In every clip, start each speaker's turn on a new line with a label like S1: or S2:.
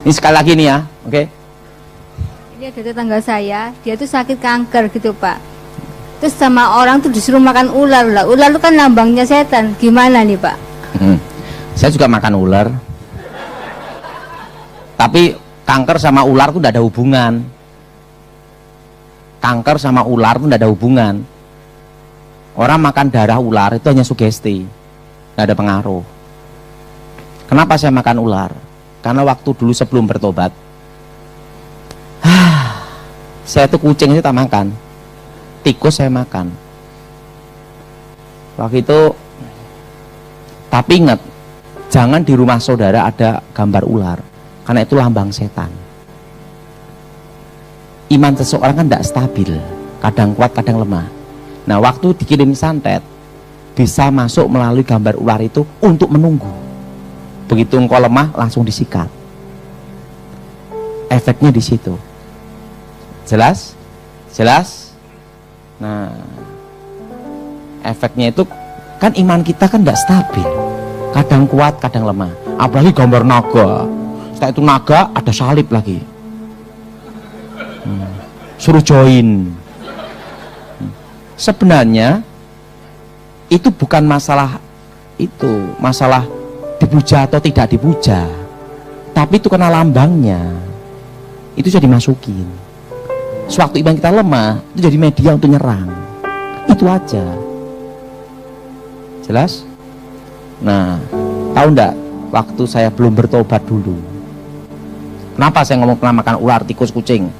S1: Ini sekali lagi nih ya, oke?
S2: Ini ada tetangga saya, dia tuh sakit kanker gitu Pak. Terus sama orang tuh disuruh makan ular lah. Ular itu kan lambangnya setan. Gimana nih Pak?
S1: Saya juga makan ular. Tapi kanker sama ular tuh tidak ada hubungan. Kanker sama ular tuh tidak ada hubungan. Orang makan darah ular itu hanya sugesti, tidak ada pengaruh. Kenapa saya makan ular? Karena waktu dulu sebelum bertobat, saya tuh kucing itu tak makan, tikus saya makan. Waktu itu, tapi ingat, jangan di rumah saudara ada gambar ular, karena itu lambang setan. Iman seseorang kan tidak stabil, kadang kuat, kadang lemah. Nah, waktu dikirim santet, bisa masuk melalui gambar ular itu untuk menunggu. Begitu engkau lemah, langsung disikat. Efeknya di situ. Jelas? Jelas? Nah, efeknya itu kan iman kita kan tidak stabil. Kadang kuat, kadang lemah. Apalagi gambar naga. Setelah itu naga ada salib lagi. Suruh join. Sebenarnya itu bukan masalah itu, masalah dipuja atau tidak dipuja, tapi itu karena lambangnya itu sudah dimasukin. Sewaktu iman kita lemah, itu jadi media untuk nyerang. Itu aja. Jelas? Nah, tahu enggak waktu saya belum bertobat dulu, kenapa saya ngomong pernah makan ular, tikus, kucing?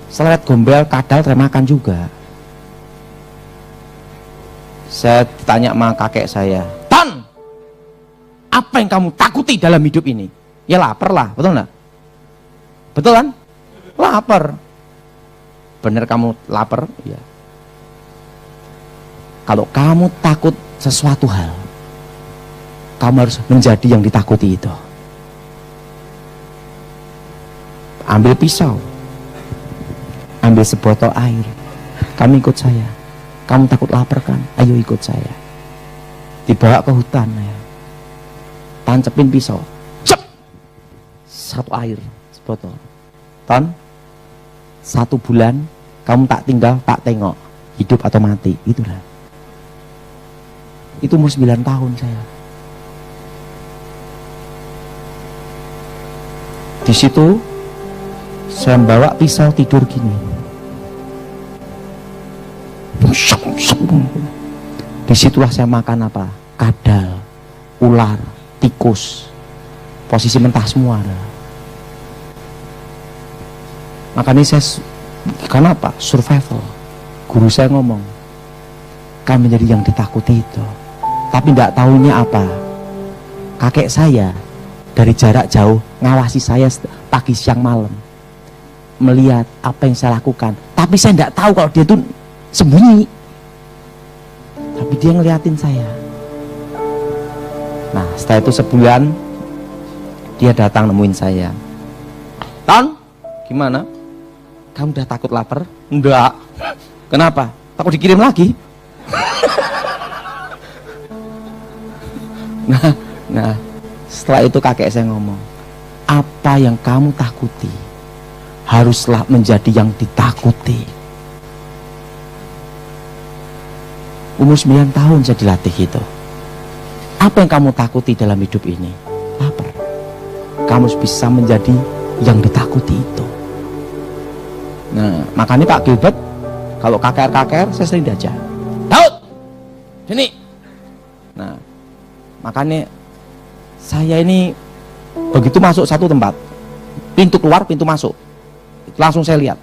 S1: Selet, gombel, kadal saya makan juga. Saya ditanya sama kakek saya, "Ton, apa yang kamu takuti dalam hidup ini?" Ya lapar lah, betul nggak? Betul kan? Lapar. Bener kamu lapar? Ya. Kalau kamu takut sesuatu hal, kamu harus menjadi yang ditakuti itu. Ambil pisau, ambil sebotol air, kamu ikut saya. Kamu takut lapar kan? Ayo ikut saya. Dibawa ke hutan ya. Tancepin pisau. Cep! Satu air sebotol. Ton, 1 bulan kamu tak tinggal, tak tengok hidup atau mati. Itulah. Itu umur 9 tahun saya. Di situ saya bawa pisau tidur gini. Disitulah saya makan apa? Kadal, ular, tikus, posisi mentah semua ada. Makanya saya, karena apa? Survival. Guru saya ngomong, kamu menjadi yang ditakuti itu. Tapi tidak tahunya apa? Kakek saya dari jarak jauh ngawasi saya pagi siang malam, melihat apa yang saya lakukan. Tapi saya tidak tahu kalau dia itu sembunyi. Tapi dia ngeliatin saya. Nah, setelah itu sebulan dia datang nemuin saya. "Ton, gimana? Kamu udah takut lapar?" "Enggak." "Kenapa?" "Takut dikirim lagi." Nah, setelah itu kakek saya ngomong, apa yang kamu takuti haruslah menjadi yang ditakuti. Umur 9 tahun saya dilatih itu. Apa yang kamu takuti dalam hidup ini? Lapar. Kamu bisa menjadi yang ditakuti itu. Nah, makanya Pak Gilbert, kalau KKR saya sering diajak, "Daud, sini." Nah, makanya saya ini begitu masuk satu tempat, pintu keluar, pintu masuk, langsung saya lihat.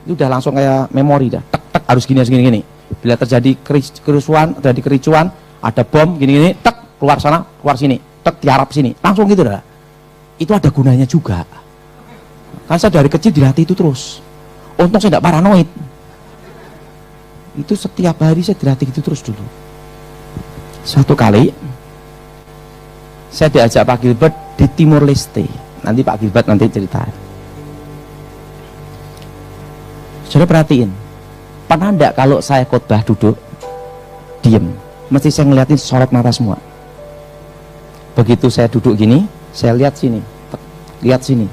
S1: Itu udah langsung kayak memori dah. Tek tek harus gini. Bila terjadi kerusuhan, terjadi kericuan, ada bom gini, tek keluar sana, keluar sini, tek tiarap sini, langsung gitu dah. Itu ada gunanya juga. Kan saya dari kecil dilatih itu terus. Untung saya tidak paranoid. Itu setiap hari saya dilatih itu terus dulu. Suatu kali saya diajak Pak Gilbert di Timur Leste. Nanti Pak Gilbert nanti cerita. Sudah perhatiin, pernah enggak kalau saya khotbah duduk diem, mesti saya ngeliatin sorot mata semua. Begitu saya duduk gini, saya lihat sini, lihat sini.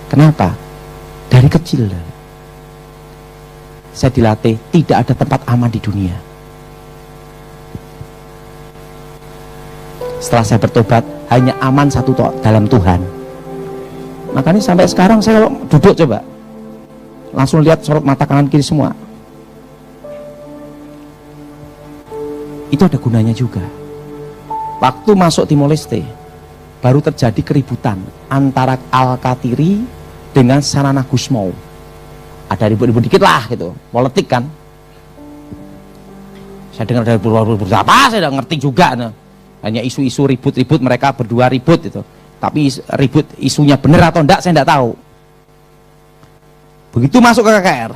S1: Kenapa? Dari kecil saya dilatih tidak ada tempat aman di dunia. Setelah saya bertobat, hanya aman satu dalam Tuhan. Makanya sampai sekarang saya kalau duduk coba, langsung lihat sorot mata kanan kiri semua. Itu ada gunanya juga. Waktu masuk Timor Leste, baru terjadi keributan antara Al-Katiri dengan Sanana Gusmao. Ada ribut-ribut dikit lah gitu, politik kan. Saya dengar dari ribut apa, saya tidak ngerti juga. Nah. Hanya isu-isu ribut-ribut, mereka berdua ribut itu. Tapi ribut isunya benar atau enggak, saya enggak tahu. Begitu masuk ke KKR,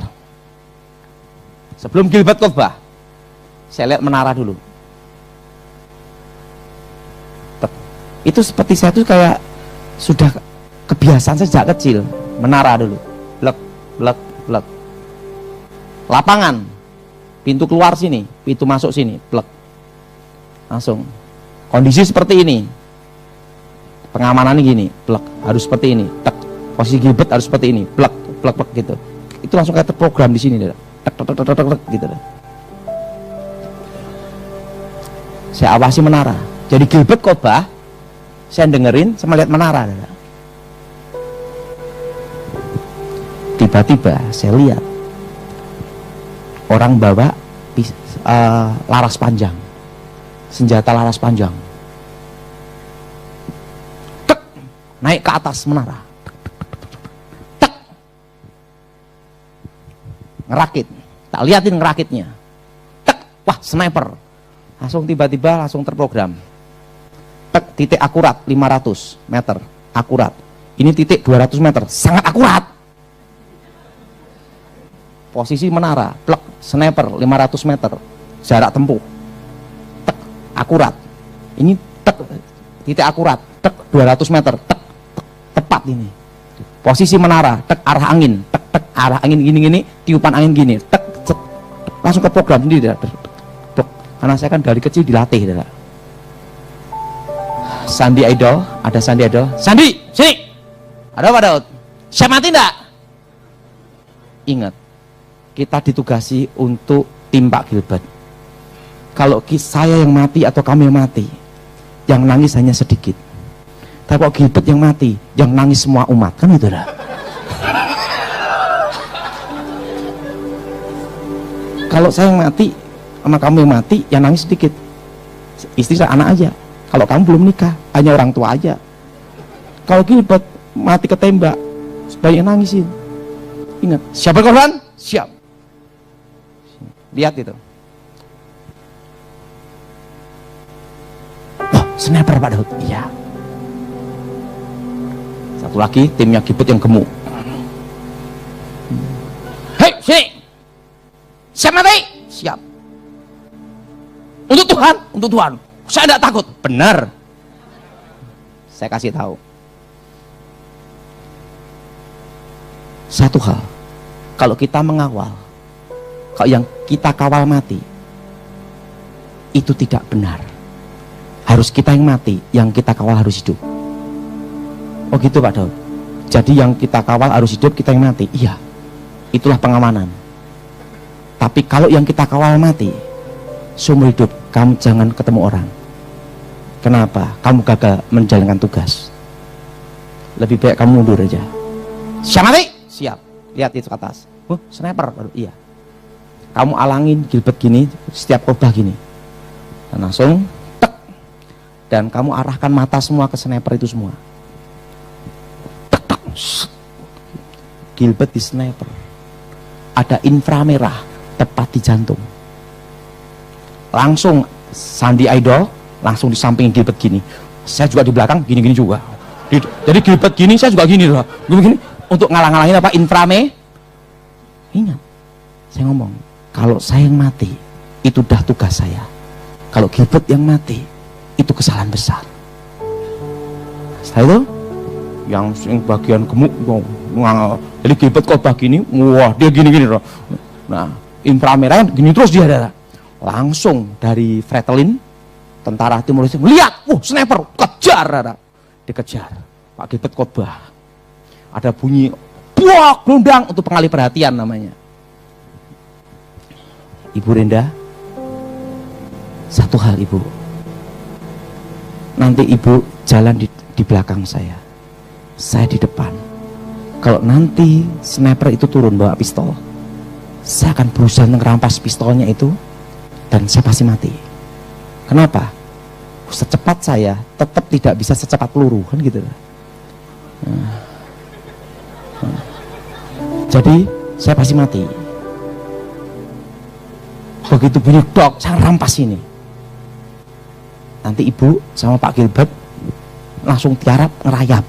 S1: sebelum Gilbert Khotbah, saya lihat menara dulu. Itu seperti saya tuh kayak sudah kebiasaan sejak kecil. Menara dulu, blek, blek, blek. Lapangan, pintu keluar sini, pintu masuk sini, blek. Langsung. Kondisi seperti ini, pengamanannya gini, blek, harus seperti ini, tek. Posisi Gilbert harus seperti ini, blek, blek, blek gitu. Itu langsung kayak terprogram di sini, tek, tek, tek, tek, tek, tek, gitu. Saya awasi menara. Jadi Gilbert Khotbah, saya dengerin, sama lihat menara. Tiba-tiba saya lihat orang bawa laras panjang, senjata laras panjang, tek, naik ke atas menara, tek, ngerakit, tak liatin ngerakitnya, tek, wah sniper, langsung tiba-tiba langsung terprogram, tek, titik akurat 500 meter, akurat, ini titik 200 meter, sangat akurat, posisi menara, plek, sniper 500 meter, jarak tempuh, tek, akurat, ini tek, titik akurat, tek, 200 meter, tek, tek, tepat ini, posisi menara, tek, arah angin, tek, tek, arah angin gini-gini, tiupan angin gini, tek, tek, langsung ke program sendiri, tek, tek, karena saya kan dari kecil dilatih, tek. Sandi Idol, ada Sandi Idol, Sandi, sini, ada apa Daud? Saya mati enggak? Ingat, kita ditugasi untuk tim Pak Gilbert. Kalau saya yang mati atau kamu yang mati, yang nangis hanya sedikit. Tapi kalau Gilbert yang mati, yang nangis semua umat, kan gitu dah. Kalau saya yang mati, sama kamu yang mati, yang nangis sedikit. Istri saya, anak aja. Kalau kamu belum nikah, hanya orang tua aja. Kalau Gilbert mati ketembak, sebaiknya nangisin. Ingat, siapa korban? Siap. Lihat itu. Oh, sniper Pak Daud. Iya. Satu lagi timnya Gilbert yang gemuk. Hei, sini. Siap mati? Siap. Untuk Tuhan, untuk Tuhan. Saya tidak takut. Benar. Saya kasih tahu. Satu hal, kalau kita mengawal, kalau yang kita kawal mati, itu tidak benar. Harus kita yang mati, yang kita kawal harus hidup. Oh gitu Pak Daud. Jadi yang kita kawal harus hidup, kita yang mati. Iya, itulah pengamanan. Tapi kalau yang kita kawal mati, seumur hidup kamu jangan ketemu orang. Kenapa? Kamu gagal menjalankan tugas. Lebih baik kamu mundur aja. Siap mati? Siap. Lihat itu ke atas. Sniper baru. Iya. Kamu alangin Gilbert gini, setiap khotbah gini. Dan langsung tek. Dan kamu arahkan mata semua ke sniper itu semua. Tek tek. Gilbert di sniper. Ada inframerah tepat di jantung. Langsung Sandi Idol langsung di samping Gilbert gini. Saya juga di belakang gini-gini juga. Jadi Gilbert gini, saya juga gini loh. Gini untuk ngalang-ngalangin apa? Inframe. Ingat, saya ngomong, kalau saya yang mati, itu udah tugas saya. Kalau Gilbert yang mati, itu kesalahan besar. Setelah itu, yang bagian gemuk, jadi Gilbert Khotbah gini, wah dia gini-gini loh. Nah, inframerah gini terus dia ada. Langsung dari Fretilin, tentara Timor Leste, lihat, sniper, kejar, dikejar. Pak Gilbert khotbah. Ada bunyi buak gelundang untuk pengalih perhatian namanya. Ibu Renda, satu hal Ibu. Nanti Ibu jalan di belakang saya di depan. Kalau nanti sniper itu turun bawa pistol, saya akan berusaha ngerampas pistolnya itu dan saya pasti mati. Kenapa? Secepat saya tetap tidak bisa secepat peluru kan gitu. Jadi saya pasti mati. Begitu bunyi dok, saya rampas ini. Nanti Ibu sama Pak Gilbert langsung tiarap ngerayap.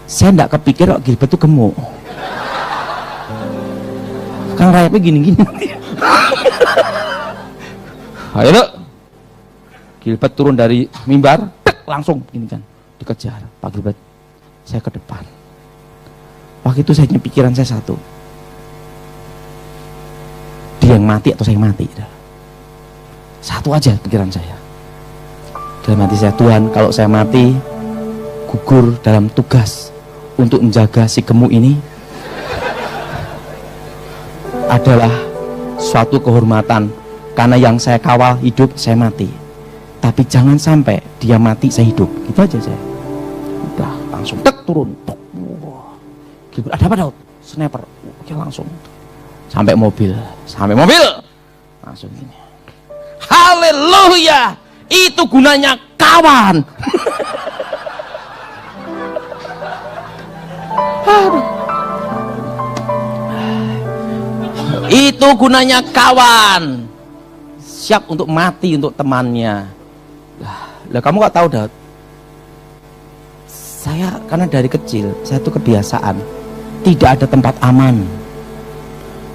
S1: Saya enggak kepikir kok Gilbert itu gemuk. Kan rayapnya gini-gini. Ayo Gilbert turun dari mimbar, langsung gini kan, dikejar Pak Gilbert. Saya ke depan. Waktu itu saya pikiran saya satu, dia yang mati atau saya yang mati. Satu aja pikiran saya. Dalam hati saya, Tuhan kalau saya mati gugur dalam tugas untuk menjaga si gemuk ini adalah suatu kehormatan, karena yang saya kawal hidup saya mati, tapi jangan sampai dia mati saya hidup. Gitu aja saya. Udah langsung tek turun. Gilbert, ada apa Daud? Sniper. Oke langsung sampai mobil langsung gini. Haleluya, itu gunanya kawan. Itu gunanya kawan, siap untuk mati untuk temannya. Lah kamu gak tahu Daud, saya karena dari kecil saya tuh kebiasaan tidak ada tempat aman.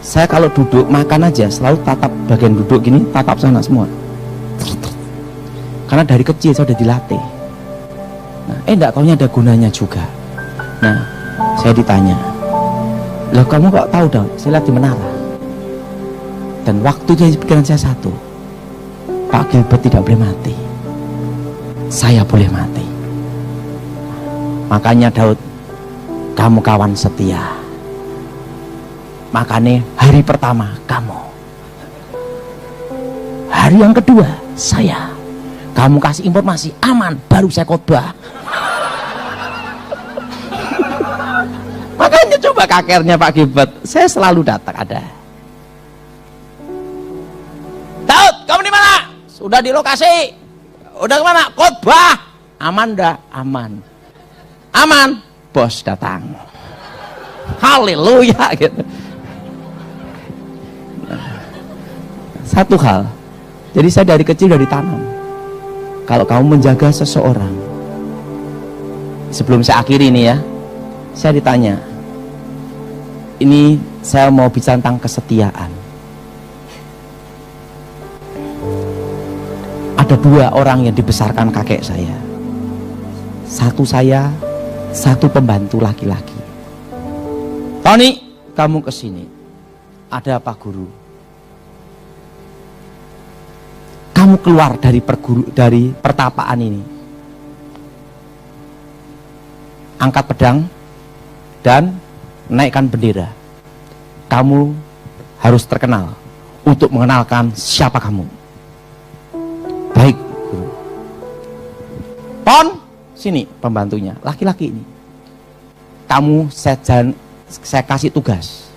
S1: Saya kalau duduk makan aja selalu tatap bagian duduk gini, tatap sana semua. Karena dari kecil saya udah dilatih. Nah, enggak taunya ada gunanya juga. Nah, saya ditanya, "Lah kamu kok tahu Daud?" Saya lihat di menara. Dan waktu itu pikiran saya satu, Pak Gilbert tidak boleh mati, saya boleh mati. Makanya Daud, kamu kawan setia. Makanya hari pertama kamu, hari yang kedua saya, kamu kasih informasi aman, baru saya khotbah. Makanya coba kakernya Pak Gilbert, saya selalu datang ada. Daud, kamu di mana? Sudah di lokasi. Udah kemana? Khotbah. Aman dah? Aman. Aman. Bos datang. Haleluya gitu. Satu hal, jadi saya dari kecil udah ditanam, kalau kamu menjaga seseorang. Sebelum saya akhiri ini ya, saya ditanya, ini saya mau bicara tentang kesetiaan. Ada dua orang yang dibesarkan kakek saya, satu saya, satu pembantu laki-laki. Tony, kamu kesini. Ada apa guru? Kamu keluar dari pertapaan ini, angkat pedang dan naikkan bendera. Kamu harus terkenal untuk mengenalkan siapa kamu. Baik guru. Pon, sini pembantunya, laki-laki ini. Kamu saya kasih tugas.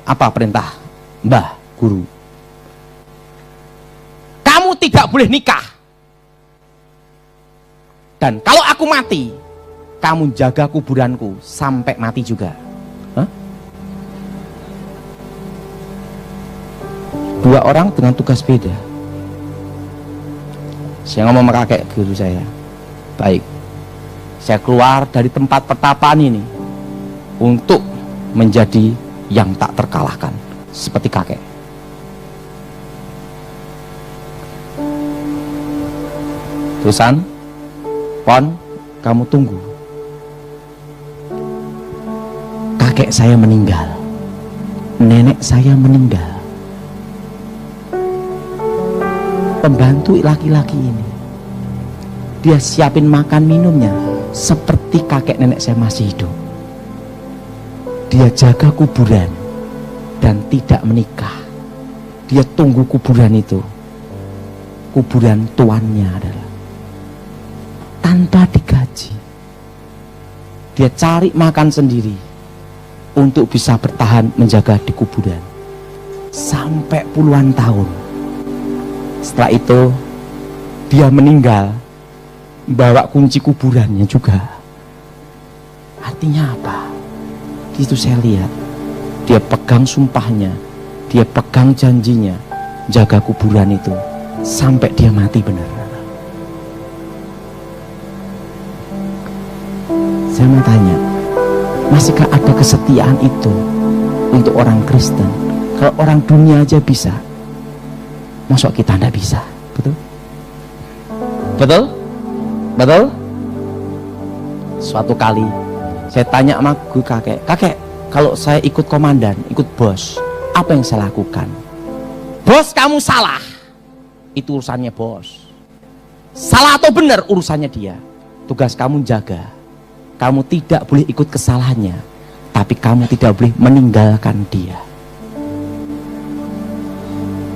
S1: Apa perintah Mbah Guru? Kamu tidak boleh nikah. Dan kalau aku mati, kamu jaga kuburanku sampai mati juga. Hah? Dua orang dengan tugas beda. Saya ngomong sama kakek guru saya, baik, saya keluar dari tempat pertapaan ini untuk menjadi yang tak terkalahkan seperti kakek. Terusan, Pon, kamu tunggu. Kakek saya meninggal, nenek saya meninggal. Pembantu laki-laki ini, dia siapin makan minumnya seperti kakek nenek saya masih hidup. Dia jaga kuburan dan tidak menikah. Dia tunggu kuburan itu. Kuburan tuannya adalah tanpa digaji. Dia cari makan sendiri untuk bisa bertahan menjaga di kuburan sampai puluhan tahun. Setelah itu dia meninggal, bawa kunci kuburannya juga. Artinya apa? Itu saya lihat dia pegang sumpahnya, dia pegang janjinya, jaga kuburan itu sampai dia mati benar. Saya mau tanya, masihkah ada kesetiaan itu untuk orang Kristen? Kalau orang dunia aja bisa, masuk kita tidak bisa? Betul? Betul? Betul? Suatu kali saya tanya sama gue kakek, kalau saya ikut komandan, ikut bos, apa yang saya lakukan? Bos, kamu salah, itu urusannya bos. Salah atau benar urusannya dia. Tugas kamu jaga. Kamu tidak boleh ikut kesalahannya, tapi kamu tidak boleh meninggalkan dia.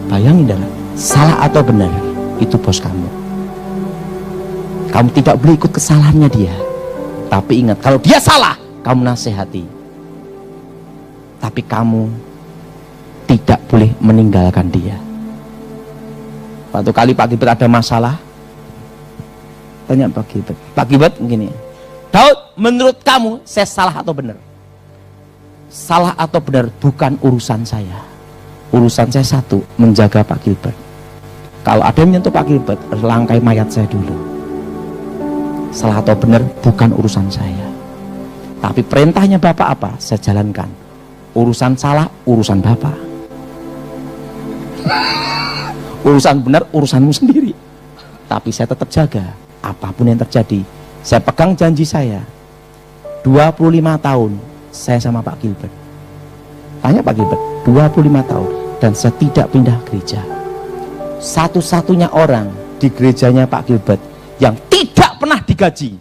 S1: Bayangin dalam salah atau benar, itu bos kamu. Kamu tidak boleh ikut kesalahannya dia, tapi ingat, kalau dia salah, kamu nasihati. Tapi kamu tidak boleh meninggalkan dia. Suatu kali Pak Gilbert ada masalah, tanya Pak Gilbert, Pak Gilbert begini, Daud, menurut kamu saya salah atau benar? Salah atau benar bukan urusan saya. Urusan saya satu, menjaga Pak Gilbert. Kalau ada yang menyentuh Pak Gilbert, langkai mayat saya dulu. Salah atau benar bukan urusan saya. Tapi perintahnya Bapak apa? Saya jalankan. Urusan salah, urusan Bapak. Urusan benar, urusanmu sendiri. Tapi saya tetap jaga. Apapun yang terjadi, saya pegang janji saya. 25 tahun saya sama Pak Gilbert. Tanya Pak Gilbert, 25 tahun dan saya tidak pindah gereja. Satu-satunya orang di gerejanya Pak Gilbert yang tidak pernah digaji.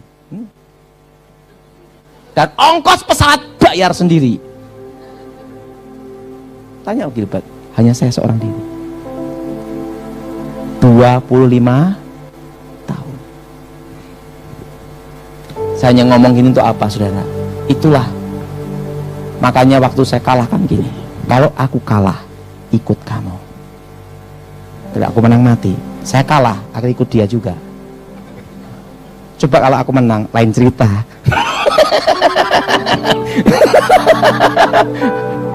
S1: Dan ongkos pesawat bayar sendiri. Tanya Pak Gilbert, hanya saya seorang diri. 25 tahun. Saya hanya ngomong gini untuk apa, saudara? Itulah. Makanya waktu saya kalahkan gini. Kalau aku kalah, ikut kamu. Tidak aku menang mati. Saya kalah, akan ikut dia juga. Coba kalau aku menang, lain cerita.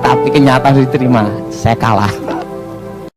S1: Tapi kenyataan diterima, saya kalah.